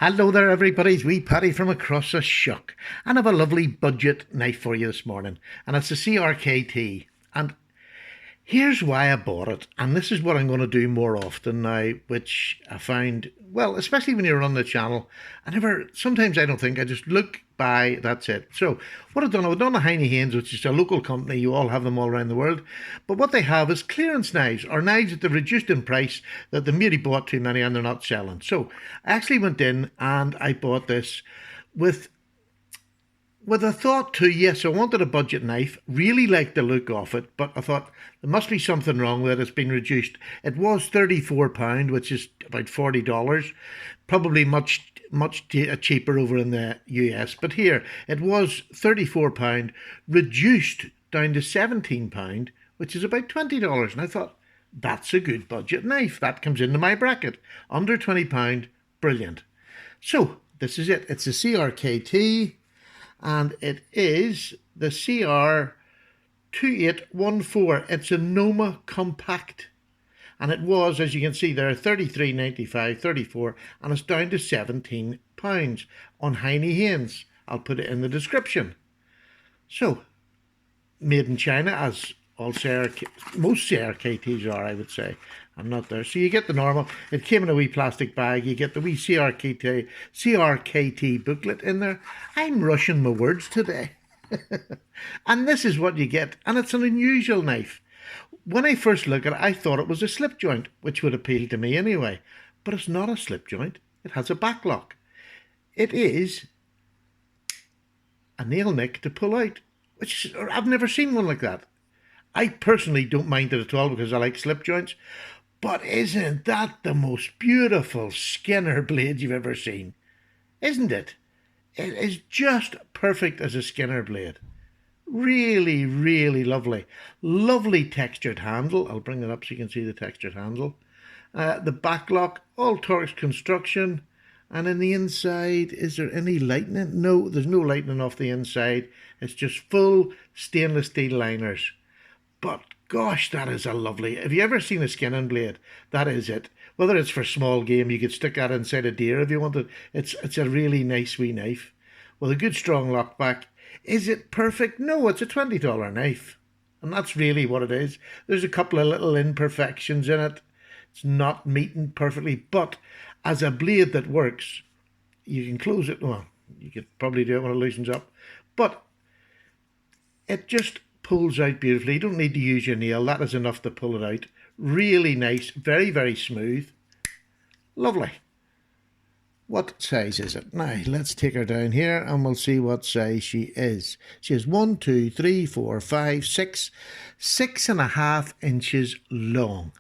Hello there, everybody. It's wee Paddy from across the shuck, and I have a lovely budget knife for you this morning, and it's a CRKT. And here's why I bought it, and this is what I'm going to do more often now, which I find, well, especially when you're on the channel, sometimes I don't think, I just look by, that's it. So what I've done a Heine Haynes, which is a local company, you all have them all around the world, but what they have is clearance knives, or knives that they've reduced in price, that they maybe bought too many and they're not selling. So I actually went in and I bought this with a thought to, yes, I wanted a budget knife, really liked the look of it, but I thought there must be something wrong with it. It's been reduced. It was £34, which is about $40, probably much cheaper over in the US. But here, it was £34, reduced down to £17, which is about $20. And I thought, that's a good budget knife. That comes into my bracket. Under £20, brilliant. So, this is it. It's a CRKT. And it is the CR2814. It's a Noma compact. And it was, as you can see there, 33.95, 34, and it's down to £17 on Heine Haynes. I'll put it in the description. So, made in China, as most CRKTs are, I would say. I'm not there. So you get the normal. It came in a wee plastic bag. You get the wee CRKT booklet in there. I'm rushing my words today. And this is what you get. And it's an unusual knife. When I first looked at it, I thought it was a slip joint, which would appeal to me anyway. But it's not a slip joint. It has a back lock. It is a nail nick to pull out, which I've never seen one like that. I personally don't mind it at all because I like slip joints. But isn't that the most beautiful Skinner blade you've ever seen? Isn't it? It is just perfect as a Skinner blade. Really, really lovely. Lovely textured handle. I'll bring it up so you can see the textured handle. The back lock, all Torx construction. And in the inside, is there any lightning? No, there's no lightning off the inside. It's just full stainless steel liners. But gosh, that is a lovely. Have you ever seen a skinning blade? That is it. Whether it's for small game, you could stick that inside a deer if you wanted. It's a really nice wee knife with a good strong lockback. Is it perfect? No, it's a $20 knife, and that's really what it is. There's a couple of little imperfections in it. It's not meeting perfectly, but as a blade that works, you can close it. Well, you could probably do it when it loosens up, but it just pulls out beautifully. You don't need to use your nail. That is enough to pull it out. Really nice. Very, very smooth. Lovely. What size is it? Now, let's take her down here and we'll see what size she is. She is 1, 2, 3, 4, 5, 6, 6.5 inches long.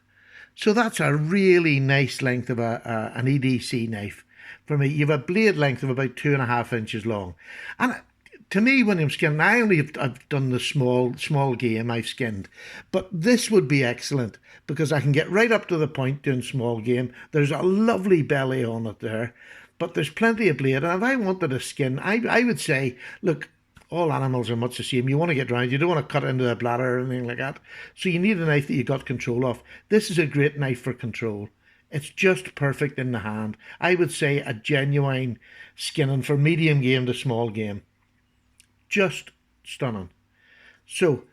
So that's a really nice length of an EDC knife. For me, you have a blade length of about 2.5 inches long. And to me, when I'm skinning, I've done the small game I've skinned, but this would be excellent because I can get right up to the point doing small game. There's a lovely belly on it there, but there's plenty of blade. And if I wanted to skin, I would say, look, all animals are much the same. You want to get round. You don't want to cut into the bladder or anything like that. So you need a knife that you got control of. This is a great knife for control. It's just perfect in the hand. I would say a genuine skinning for medium game to small game. Just stunning. So,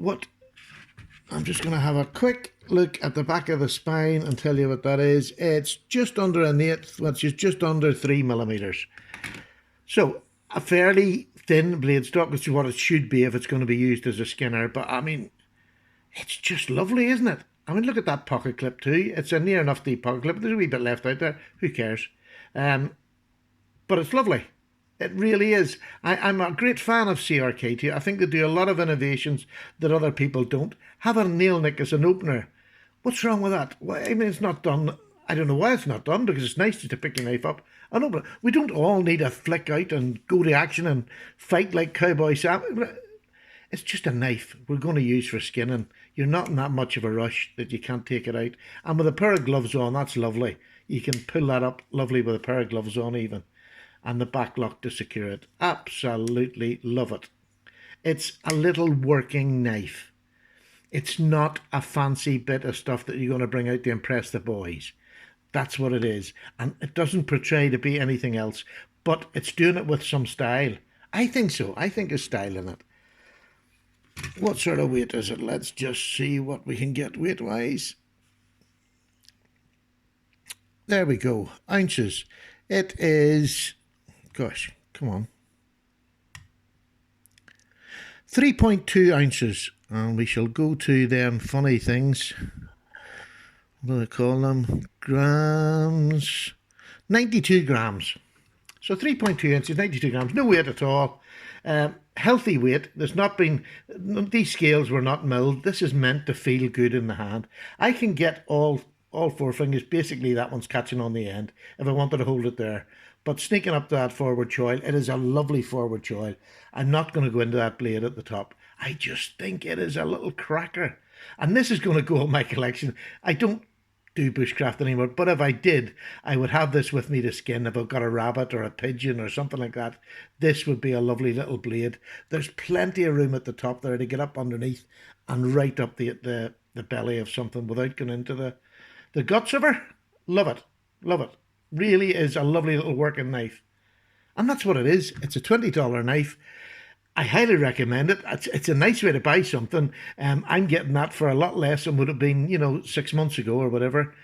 I'm just going to have a quick look at the back of the spine and tell you what that is. It's just under an eighth, which is just under 3mm. So, a fairly thin blade stock, which is what it should be if it's going to be used as a skinner. But, I mean, it's just lovely, isn't it? I mean, look at that pocket clip too. It's a near enough deep pocket clip. There's a wee bit left out there. Who cares? But it's lovely. It really is. I'm a great fan of CRKT. I think they do a lot of innovations that other people don't. Have a nail nick as an opener. What's wrong with that? Well, I mean, it's not done. I don't know why it's not done, because it's nice to pick your knife up and open it. We don't all need to flick out and go to action and fight like Cowboy Sam. It's just a knife we're going to use for skinning. You're not in that much of a rush that you can't take it out. And with a pair of gloves on, that's lovely. You can pull that up lovely with a pair of gloves on even. And the back lock to secure it. Absolutely love it. It's a little working knife. It's not a fancy bit of stuff that you're going to bring out to impress the boys. That's what it is. And it doesn't portray to be anything else, but it's doing it with some style. I think so. I think there's style in it. What sort of weight is it? Let's just see what we can get weight-wise. There we go. Ounces. It is, gosh, come on. 3.2 ounces. And we shall go to them funny things. What do they call them? Grams. 92 grams. So 3.2 ounces, 92 grams. No weight at all. Healthy weight. There's not been, these scales were not milled. This is meant to feel good in the hand. I can get all four fingers. Basically, that one's catching on the end if I wanted to hold it there. But sneaking up to that forward choil, it is a lovely forward choil. I'm not going to go into that blade at the top. I just think it is a little cracker. And this is going to go in my collection. I don't do bushcraft anymore, but if I did, I would have this with me to skin. If I've got a rabbit or a pigeon or something like that, this would be a lovely little blade. There's plenty of room at the top there to get up underneath and right up the belly of something without going into the guts of her. Love it. Love it. Really is a lovely little working knife. And that's what it is. It's a $20 knife. I highly recommend it. It's a nice way to buy something. I'm getting that for a lot less than would have been, 6 months ago or whatever,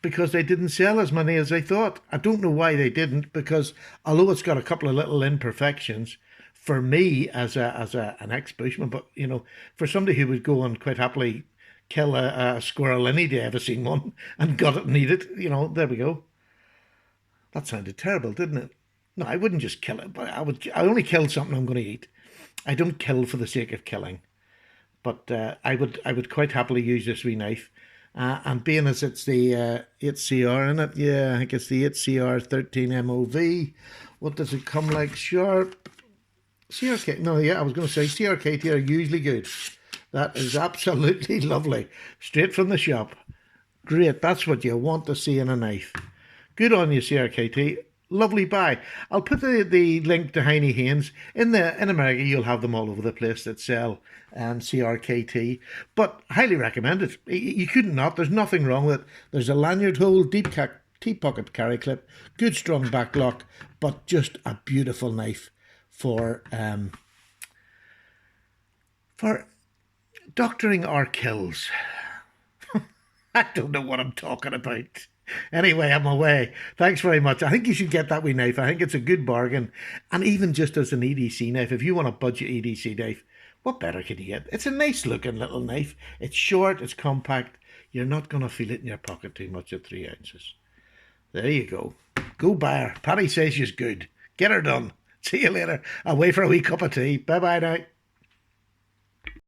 because they didn't sell as many as I thought. I don't know why they didn't, because although it's got a couple of little imperfections, for me as an ex-bushman, but for somebody who would go and quite happily kill a squirrel any day I've seen one and got it and eat it, there we go. That sounded terrible, didn't it? No, I wouldn't just kill it, but I only kill something I'm going to eat. I don't kill for the sake of killing. But I would quite happily use this wee knife. And being as it's the 8CR in it, yeah, I think it's the 8CR 13MOV. What does it come like? Sharp. CRK, no, yeah, I was going to say CRKT are usually good. That is absolutely lovely. Straight from the shop. Great, that's what you want to see in a knife. Good on you, CRKT. Lovely buy. I'll put the link to Heine Haynes. In America, you'll have them all over the place that sell CRKT. But highly recommend it. You couldn't not. There's nothing wrong with it. There's a lanyard hole, deep pocket carry clip, good strong back lock, but just a beautiful knife for doctoring our kills. I don't know what I'm talking about. Anyway, I'm away. Thanks very much. I think you should get that wee knife. I think it's a good bargain. And even just as an EDC knife, if you want a budget EDC knife, what better can you get? It's a nice looking little knife. It's short, it's compact. You're not going to feel it in your pocket too much at 3 ounces. There you go. Go buy her. Patty says she's good. Get her done. See you later. Away for a wee cup of tea. Bye-bye now.